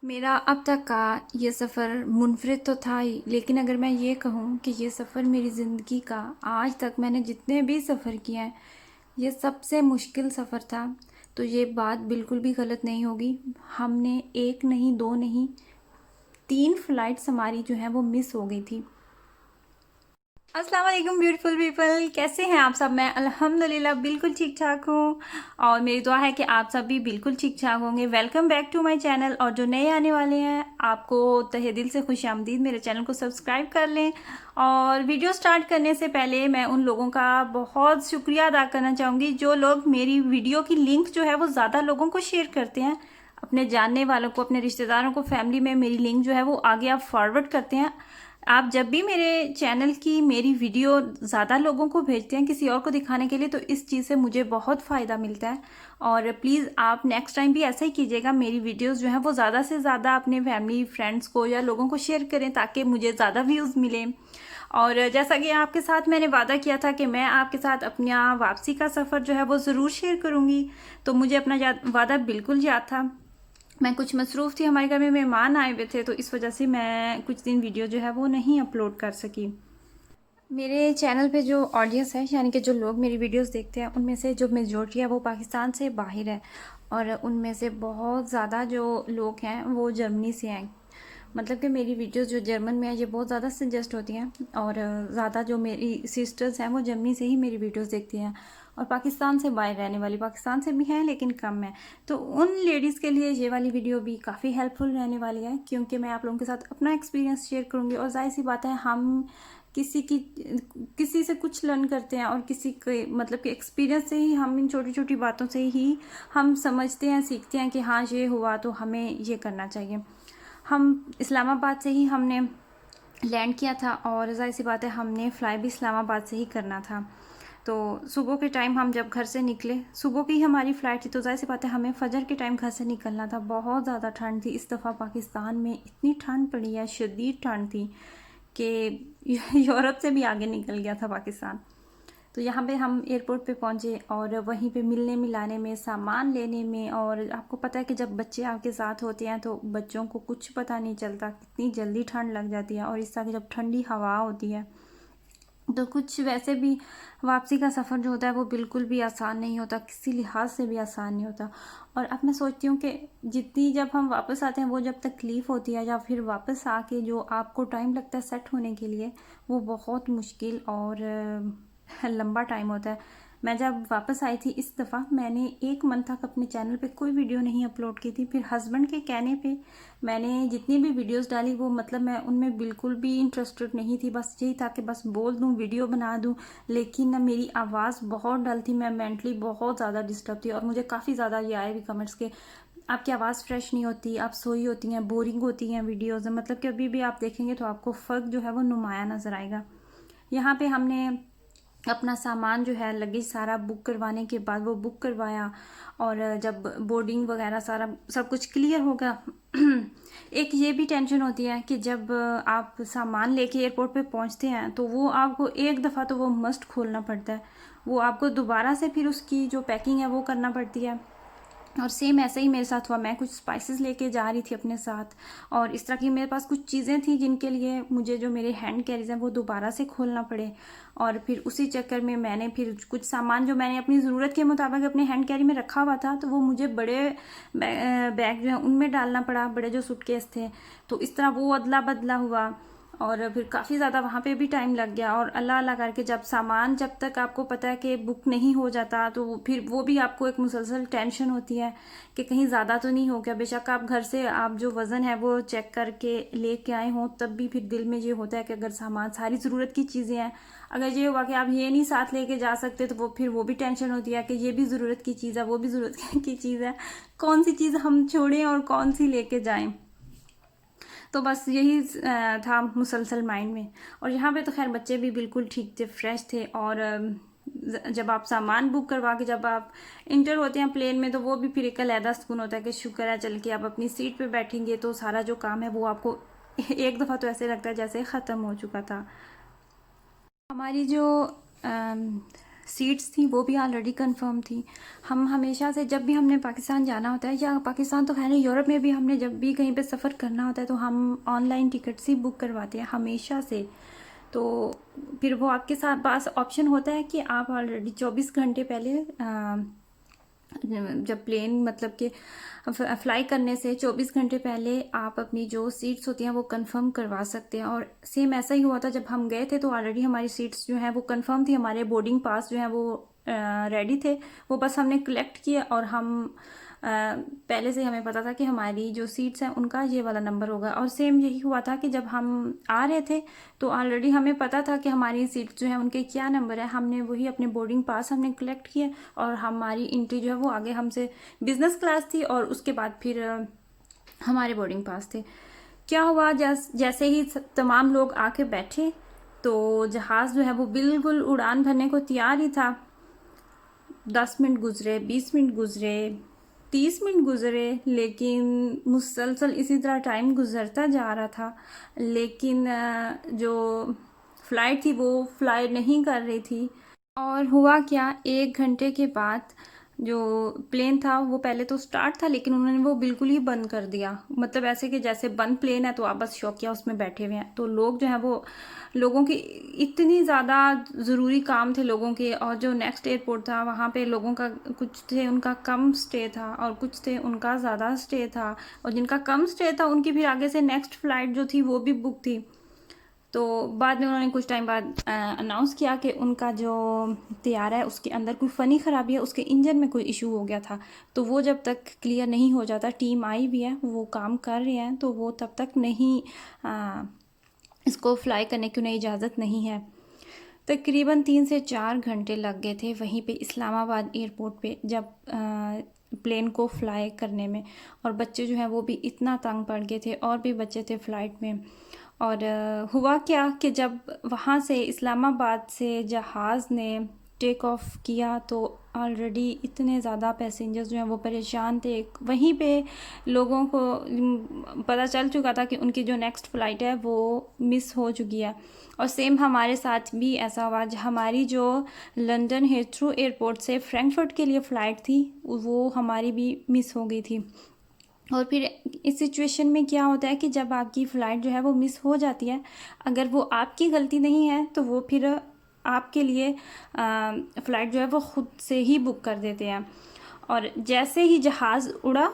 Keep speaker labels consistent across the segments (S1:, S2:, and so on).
S1: मेरा अब तक का ये सफ़र मुनफ़रिद तो था ही, लेकिन अगर मैं ये कहूँ कि ये सफ़र मेरी ज़िंदगी का आज तक मैंने जितने भी सफ़र किए हैं, ये सबसे मुश्किल सफ़र था। तो ये बात बिल्कुल भी गलत नहीं होगी। हमने एक नहीं, दो नहीं, 3 फ़्लाइट्स हमारी जो हैं वो मिस हो गई थी। अस्सलाम वालेकुम ब्यूटीफुल पीपल, कैसे हैं आप सब? मैं अल्हम्दुलिल्लाह बिल्कुल ठीक ठाक हूँ और मेरी दुआ है कि आप सब भी बिल्कुल ठीक ठाक होंगे। Welcome back to my channel. और जो नए आने वाले हैं, आपको तहे दिल से खुशामदीद। मेरे चैनल को सब्सक्राइब कर लें। और वीडियो स्टार्ट करने से पहले मैं उन लोगों का बहुत शुक्रिया अदा करना चाहूँगी जो लोग मेरी वीडियो की लिंक जो है वो ज़्यादा लोगों को शेयर करते हैं। अपने जानने वालों को, अपने रिश्तेदारों को, फैमिली में मेरी लिंक जो है वो आगे आप फॉरवर्ड करते हैं। आप जब भी मेरे चैनल की मेरी वीडियो ज़्यादा लोगों को भेजते हैं किसी और को दिखाने के लिए, तो इस चीज़ से मुझे बहुत फ़ायदा मिलता है। और प्लीज़ आप नेक्स्ट टाइम भी ऐसा ही कीजिएगा। मेरी वीडियोस जो हैं वो ज़्यादा से ज़्यादा अपने फैमिली फ्रेंड्स को या लोगों को शेयर करें ताकि मुझे ज़्यादा व्यूज़ मिलें। और जैसा कि आपके साथ मैंने वादा किया था कि मैं आपके साथ अपना वापसी का सफ़र जो है वो ज़रूर शेयर करूँगी, तो मुझे अपना वादा बिल्कुल याद था। मैं कुछ मसरूफ़ थी, हमारे घर में मेहमान आए हुए थे, तो इस वजह से मैं कुछ दिन वीडियो जो है वो नहीं अपलोड कर सकी। मेरे चैनल पे जो ऑडियंस है, यानी कि जो लोग मेरी वीडियोस देखते हैं, उनमें से जो मेजॉरिटी है वो पाकिस्तान से बाहर है। और उनमें से बहुत ज़्यादा जो लोग हैं वो जर्मनी से हैं। मतलब कि मेरी वीडियोस जो जर्मन में है ये बहुत ज़्यादा सजेस्ट होती हैं। और ज़्यादा जो मेरी सिस्टर्स हैं वो जर्मनी से ही मेरी वीडियोस देखती हैं। और पाकिस्तान से बाहर रहने वाली, पाकिस्तान से भी हैं लेकिन कम है। तो उन लेडीज़ के लिए ये वाली वीडियो भी काफ़ी हेल्पफुल रहने वाली है, क्योंकि मैं आप लोगों के साथ अपना एक्सपीरियंस शेयर करूँगी। और जाहिर सी बात है, हम किसी से कुछ लर्न करते हैं और किसी के मतलब कि एक्सपीरियंस से ही, हम इन छोटी छोटी बातों से ही हम समझते हैं, सीखते हैं कि हाँ ये हुआ तो हमें ये करना चाहिए। हम इस्लामाबाद से ही हमने लैंड किया था और जाहिर सी बात है हमने फ़्लाई भी इस्लामाबाद से ही करना था। तो सुबह के टाइम हम जब घर से निकले, सुबह की ही हमारी फ़्लाइट थी, तो जाहिर सी बात है हमें फ़जर के टाइम घर से निकलना था। बहुत ज़्यादा ठंड थी इस दफ़ा, पाकिस्तान में इतनी ठंड पड़ी है, शदीद ठंड थी कि यूरोप से भी आगे निकल गया था पाकिस्तान। तो यहाँ पे हम एयरपोर्ट पे पहुँचे और वहीं पे मिलने मिलाने में, सामान लेने में, और आपको पता है कि जब बच्चे आपके साथ होते हैं तो बच्चों को कुछ पता नहीं चलता, कितनी जल्दी ठंड लग जाती है। और इस तरह की जब ठंडी हवा होती है तो कुछ वैसे भी वापसी का सफ़र जो होता है वो बिल्कुल भी आसान नहीं होता, किसी लिहाज से भी आसान नहीं होता। और अब मैं सोचती हूँ कि जितनी जब हम वापस आते हैं वो जब तकलीफ़ होती है, या फिर वापस आके जो आपको टाइम लगता है सेट होने के लिए, वो बहुत मुश्किल और लंबा टाइम होता है। मैं जब वापस आई थी इस दफ़ा, मैंने 1 मंथ तक अपने चैनल पे कोई वीडियो नहीं अपलोड की थी। फिर हस्बैंड के कहने पे मैंने जितनी भी वीडियोस डाली, वो मतलब मैं उनमें बिल्कुल भी इंटरेस्टेड नहीं थी। बस यही था कि बस बोल दूं, वीडियो बना दूं। लेकिन ना, मेरी आवाज़ बहुत डल थी, मैं मेंटली बहुत ज़्यादा डिस्टर्ब थी। और मुझे काफ़ी ज़्यादा ये आए भी कमेंट्स के आपकी आवाज़ फ्रेश नहीं होती, आप सोई होती हैं, बोरिंग होती हैं वीडियोज़। मतलब कि अभी भी आप देखेंगे तो आपको फ़र्क जो है वो नुमाया नज़र आएगा। यहाँ पे हमने अपना सामान जो है, लगेज सारा बुक करवाने के बाद वो बुक करवाया। और जब बोर्डिंग वगैरह सारा सब कुछ क्लियर होगा एक ये भी टेंशन होती है कि जब आप सामान लेके एयरपोर्ट पे पहुंचते हैं तो वो आपको एक दफ़ा तो वो मस्ट खोलना पड़ता है। वो आपको दोबारा से फिर उसकी जो पैकिंग है वो करना पड़ती है। और सेम ऐसा ही मेरे साथ हुआ। मैं कुछ स्पाइसेस लेके जा रही थी अपने साथ, और इस तरह की मेरे पास कुछ चीज़ें थी जिनके लिए मुझे जो मेरे हैंड कैरीज हैं वो दोबारा से खोलना पड़े। और फिर उसी चक्कर में मैंने फिर कुछ सामान जो मैंने अपनी ज़रूरत के मुताबिक अपने हैंड कैरी में रखा हुआ था, तो वो मुझे बड़े बैग जो है उनमें डालना पड़ा, बड़े जो सूटकेस थे। तो इस तरह वो अदला बदला हुआ और फिर काफ़ी ज़्यादा वहाँ पे भी टाइम लग गया। और अल्लाह अल्लाह करके जब सामान, जब तक आपको पता है कि बुक नहीं हो जाता, तो फिर वो भी आपको एक मुसलसल टेंशन होती है कि कहीं ज़्यादा तो नहीं हो गया। बेशक आप घर से आप जो वज़न है वो चेक करके लेके आए हों, तब भी फिर दिल में ये होता है कि अगर सामान, सारी ज़रूरत की चीज़ें हैं, अगर ये हुआ कि आप ये नहीं साथ लेके जा सकते, तो वो फिर वो भी टेंशन होती है कि ये भी ज़रूरत की चीज़ है, वो भी ज़रूरत की चीज़ है, कौन सी चीज़ हम छोड़ें और कौन सी लेके जाएं। तो बस यही था मुसलसल माइंड में। और यहाँ पे तो खैर बच्चे भी बिल्कुल ठीक थे, फ्रेश थे। और जब आप सामान बुक करवा के जब आप इंटर होते हैं प्लेन में, तो वो भी फिर एक अलहदा सुकून होता है कि शुक्र है चल के आप अपनी सीट पे बैठेंगे तो सारा जो काम है वो आपको एक दफ़ा तो ऐसे लगता है जैसे ख़त्म हो चुका था। हमारी जो सीट्स थी वो भी ऑलरेडी कंफर्म थी। हम हमेशा से जब भी हमने पाकिस्तान जाना होता है, या पाकिस्तान तो खैर नहीं, यूरोप में भी हमने जब भी कहीं पे सफ़र करना होता है तो हम ऑनलाइन टिकट्स ही बुक करवाते हैं हमेशा से। तो फिर वो आपके साथ पास ऑप्शन होता है कि आप ऑलरेडी 24 घंटे पहले जब प्लेन मतलब कि फ्लाई करने से 24 घंटे पहले आप अपनी जो सीट्स होती हैं वो कंफर्म करवा सकते हैं। और सेम ऐसा ही हुआ था, जब हम गए थे तो ऑलरेडी हमारी सीट्स जो हैं वो कंफर्म थी, हमारे बोर्डिंग पास जो हैं वो रेडी थे। वो बस हमने कलेक्ट किए और हम पहले से हमें पता था कि हमारी जो सीट्स हैं उनका ये वाला नंबर होगा। और सेम यही हुआ था कि जब हम आ रहे थे तो ऑलरेडी हमें पता था कि हमारी सीट्स जो है उनके क्या नंबर है। हमने वही अपने बोर्डिंग पास हमने कलेक्ट किए और हमारी एंट्री जो है वो आगे हमसे बिज़नेस क्लास थी और उसके बाद फिर हमारे बोर्डिंग पास थे। क्या हुआ, जैसे ही तमाम लोग आके बैठे तो जहाज़ जो है वो बिल्कुल उड़ान भरने को तैयार ही था। 10 मिनट गुजरे, 20 मिनट गुजरे, 30 मिनट गुजरे, लेकिन मुसलसल इसी तरह टाइम गुजरता जा रहा था। लेकिन जो फ़्लाइट थी वो फ्लाई नहीं कर रही थी। और हुआ क्या, 1 घंटे के बाद जो प्लेन था वो पहले तो स्टार्ट था, लेकिन उन्होंने वो बिल्कुल ही बंद कर दिया। मतलब ऐसे कि जैसे बंद प्लेन है तो आप बस शौकिया उसमें बैठे हुए हैं। तो लोग जो हैं वो, लोगों की इतनी ज़्यादा ज़रूरी काम थे लोगों के, और जो नेक्स्ट एयरपोर्ट था वहाँ पे लोगों का कुछ थे उनका कम स्टे था और कुछ थे उनका ज़्यादा स्टे था, और जिनका कम स्टे था उनकी फिर आगे से नेक्स्ट फ़्लाइट जो थी वो भी बुक थी। तो बाद में उन्होंने कुछ टाइम बाद अनाउंस किया कि उनका जो तैयारा है उसके अंदर कोई फ़नी ख़राबी है, उसके इंजन में कोई इशू हो गया था। तो वो जब तक क्लियर नहीं हो जाता, टीम आई भी है, वो काम कर रहे हैं, तो वो तब तक नहीं इसको फ्लाई करने की उन्हें इजाज़त नहीं है। तकरीबन 3 से 4 घंटे लग गए थे वहीं पे इस्लामाबाद एयरपोर्ट पे जब प्लेन को फ्लाई करने में। और बच्चे जो हैं वो भी इतना तंग पड़ गए थे, और भी बच्चे थे फ़्लाइट में। और हुआ क्या कि जब वहाँ से इस्लामाबाद से जहाज़ ने टेक ऑफ किया तो ऑलरेडी इतने ज़्यादा पैसेंजर्स जो हैं वो परेशान थे। वहीं पे लोगों को पता चल चुका था कि उनकी जो नेक्स्ट फ़्लाइट है वो मिस हो चुकी है। और सेम हमारे साथ भी ऐसा हुआ, हमारी जो लंदन हीथ्रो एयरपोर्ट से फ्रैंकफर्ट के लिए फ़्लाइट थी वो हमारी भी मिस हो गई थी। और फिर इस सिचुएशन में क्या होता है कि जब आपकी फ़्लाइट जो है वो मिस हो जाती है, अगर वो आपकी गलती नहीं है तो वो फिर आपके लिए फ़्लाइट जो है वो ख़ुद से ही बुक कर देते हैं। और जैसे ही जहाज़ उड़ा,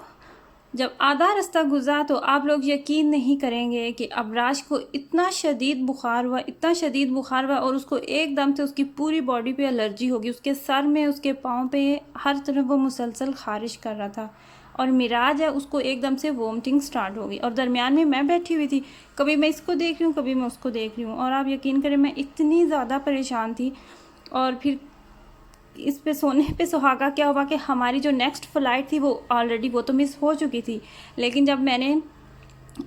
S1: जब आधा रास्ता गुज़रा तो आप लोग यकीन नहीं करेंगे कि अबराज को इतना शदीद बुखार हुआ, इतना शदीद बुखार हुआ, और उसको एकदम से उसकी पूरी बॉडी पे एलर्जी होगी, उसके सर में, उसके पाँव पे, हर तरफ वो मुसलसल ख़ारिश कर रहा था। और मिराज है उसको एकदम से वोमिटिंग स्टार्ट हो गई, और दरमियान में मैं बैठी हुई थी, कभी मैं इसको देख रही हूँ कभी मैं उसको देख रही हूँ, और आप यकीन करें मैं इतनी ज़्यादा परेशान थी। और फिर इस पे सोने पे सुहागा क्या हुआ कि हमारी जो नेक्स्ट फ़्लाइट थी वो ऑलरेडी वो तो मिस हो चुकी थी। लेकिन जब मैंने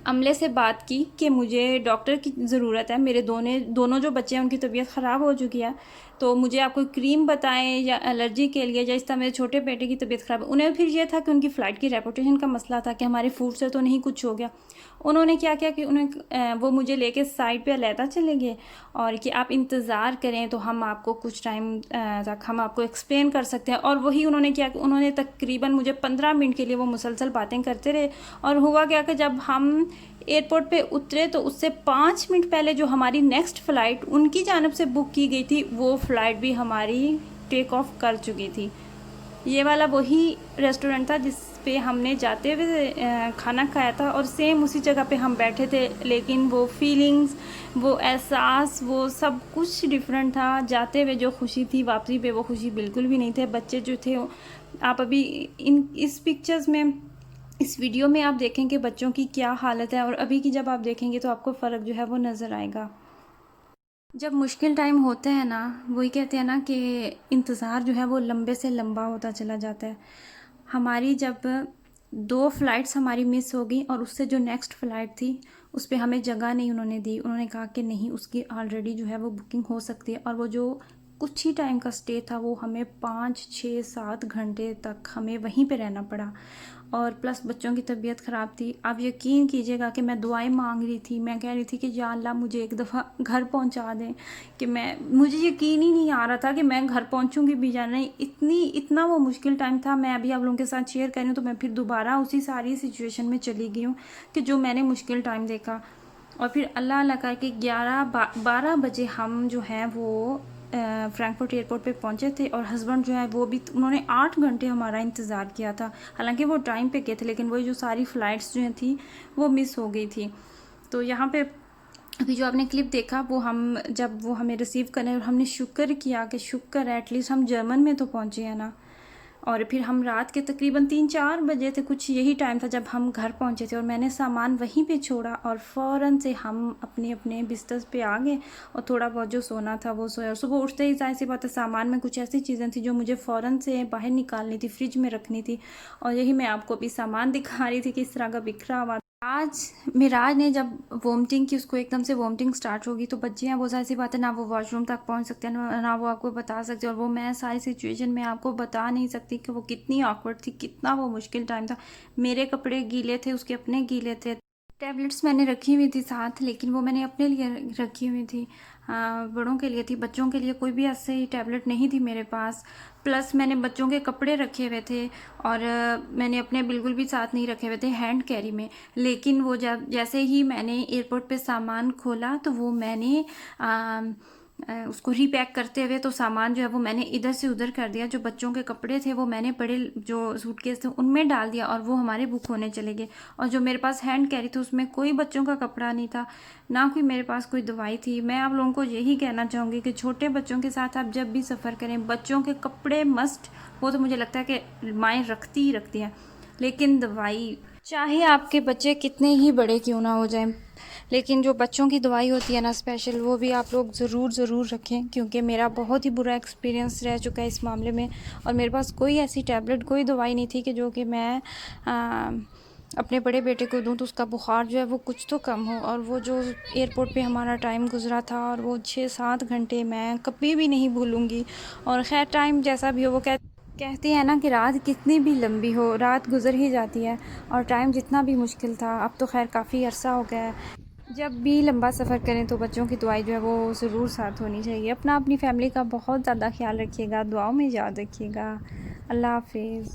S1: अमले से बात की कि मुझे डॉक्टर की ज़रूरत है, मेरे दोनों जो बच्चे हैं उनकी तबीयत ख़राब हो चुकी है, तो मुझे आप कोई क्रीम बताएं या एलर्जी के लिए, या इस तरह मेरे छोटे बेटे की तबीयत ख़राब है। उन्हें फिर ये था कि उनकी फ़्लाइट की रेपुटेशन का मसला था कि हमारे फूड से तो नहीं कुछ हो गया। उन्होंने क्या किया कि वो मुझे लेके साइड पे अलहदा चले गए, और कि आप इंतज़ार करें तो हम आपको कुछ टाइम तक हम आपको एक्सप्लेन कर सकते हैं। और वही उन्होंने किया कि उन्होंने तकरीबन मुझे 15 मिनट के लिए वो मुसलसल बातें करते रहे। और हुआ क्या कि जब हम एयरपोर्ट पे उतरे तो उससे 5 मिनट पहले जो हमारी नेक्स्ट फ़्लाइट उनकी जानब से बुक की गई थी वो फ़्लाइट भी हमारी टेक ऑफ कर चुकी थी। ये वाला वही रेस्टोरेंट था जिस पे हमने जाते हुए खाना खाया था, और सेम उसी जगह पे हम बैठे थे, लेकिन वो फीलिंग्स, वो एहसास, वो सब कुछ डिफरेंट था। जाते हुए जो खुशी थी वापसी पे वो खुशी बिल्कुल भी नहीं थे। बच्चे जो थे, आप अभी इस पिक्चर्स में, इस वीडियो में आप देखें कि बच्चों की क्या हालत है, और अभी की जब आप देखेंगे तो आपको फ़र्क जो है वो नज़र आएगा। जब मुश्किल टाइम होते हैं ना, वही कहते हैं ना कि इंतज़ार जो है वो लंबे से लंबा होता चला जाता है। हमारी जब 2 फ़्लाइट्स हमारी मिस हो गई, और उससे जो नेक्स्ट फ़्लाइट थी उस पे हमें जगह नहीं उन्होंने दी। उन्होंने कहा कि नहीं, उसकी ऑलरेडी जो है वो बुकिंग हो सकती है। और वो जो कुछ ही टाइम का स्टे था वो हमें 5, 6, 7 घंटे तक हमें वहीं पे रहना पड़ा। और प्लस बच्चों की तबीयत ख़राब थी। आप यकीन कीजिएगा कि मैं दुआएं मांग रही थी, मैं कह रही थी कि या अल्लाह मुझे एक दफ़ा घर पहुंचा दें, कि मुझे यकीन ही नहीं आ रहा था कि मैं घर पहुंचूंगी भी या नहीं। इतना वो मुश्किल टाइम था। मैं अभी आप लोगों के साथ शेयर कर रही हूँ तो मैं फिर दोबारा उसी सारी सिचुएशन में चली गई हूँ कि जो मैंने मुश्किल टाइम देखा। और फिर अल्लाह अल्लाह करके 12 बजे हम जो हैं वो फ्रैंकफर्ट एयरपोर्ट पे पहुंचे थे। और हस्बैंड जो है वो भी, उन्होंने 8 घंटे हमारा इंतज़ार किया था। हालांकि वो टाइम पे गए थे, लेकिन वही जो सारी फ़्लाइट्स जो थी वो मिस हो गई थी। तो यहाँ पे अभी जो आपने क्लिप देखा वो हम जब वो हमें रिसीव करें, और हमने शुक्र किया कि शुक्र है एटलीस्ट हम जर्मन में तो पहुँचे हैं ना। और फिर हम रात के तकरीबन 3-4 बजे थे, कुछ यही टाइम था जब हम घर पहुंचे थे। और मैंने सामान वहीं पे छोड़ा और फ़ौरन से हम अपने अपने बिस्तर पे आ गए और थोड़ा बहुत जो सोना था वो सोया। और सुबह उठते ही जाहिर सी बात है सामान में कुछ ऐसी चीज़ें थी जो मुझे फ़ौरन से बाहर निकालनी थी, फ्रिज में रखनी थी। और यही मैं आपको अभी सामान दिखा रही थी कि इस तरह का बिखरा हुआ। आज मिराज ने जब वोमिटिंग की, उसको एकदम से वोमिटिंग स्टार्ट होगी, तो बच्चे हैं वो जाहिर सी बात है ना वो वॉशरूम तक पहुंच सकते हैं ना वो आपको बता सकते। और वो मैं सारी सिचुएशन में आपको बता नहीं सकती कि वो कितनी ऑकवर्ड थी, कितना वो मुश्किल टाइम था। मेरे कपड़े गीले थे, उसके अपने गीले थे। टैबलेट्स मैंने रखी हुई थी साथ, लेकिन वो मैंने अपने लिए रखी हुई थी, बड़ों के लिए थी। बच्चों के लिए कोई भी ऐसे ही टैबलेट नहीं थी मेरे पास। प्लस मैंने बच्चों के कपड़े रखे हुए थे और मैंने अपने बिल्कुल भी साथ नहीं रखे हुए थे हैंड कैरी में। लेकिन वो जब जैसे ही मैंने एयरपोर्ट पे सामान खोला तो वो मैंने उसको रीपैक करते हुए तो सामान जो है वो मैंने इधर से उधर कर दिया। जो बच्चों के कपड़े थे वो मैंने बड़े जो सूटकेस थे उनमें डाल दिया और वो हमारे बुक होने चले गए। और जो मेरे पास हैंड कैरी थी उसमें कोई बच्चों का कपड़ा नहीं था, ना कोई मेरे पास कोई दवाई थी। मैं आप लोगों को यही कहना चाहूँगी कि छोटे बच्चों के साथ आप जब भी सफ़र करें, बच्चों के कपड़े मस्ट, वो तो मुझे लगता है कि माएँ रखती ही रखती हैं, लेकिन दवाई चाहे आपके बच्चे कितने ही बड़े क्यों ना हो जाएं, लेकिन जो बच्चों की दवाई होती है ना स्पेशल, वो भी आप लोग ज़रूर रखें। क्योंकि मेरा बहुत ही बुरा एक्सपीरियंस रह चुका है इस मामले में। और मेरे पास कोई ऐसी टैबलेट, कोई दवाई नहीं थी कि जो कि मैं अपने बड़े बेटे को दूँ तो उसका बुखार जो है वो कुछ तो कम हो। और वो जो एयरपोर्ट पे हमारा टाइम गुजरा था, और वो 6-7 घंटे मैं कभी भी नहीं भूलूँगी। और खैर टाइम जैसा भी हो, वो कहते हैं ना कि रात कितनी भी लंबी हो, रात गुजर ही जाती है। और टाइम जितना भी मुश्किल था, अब तो खैर काफ़ी अरसा हो गया है। जब भी लंबा सफ़र करें तो बच्चों की दवाई जो है वो ज़रूर साथ होनी चाहिए। अपनी फैमिली का बहुत ज़्यादा ख्याल रखिएगा, दुआओं में याद रखिएगा। अल्लाह हाफिज़।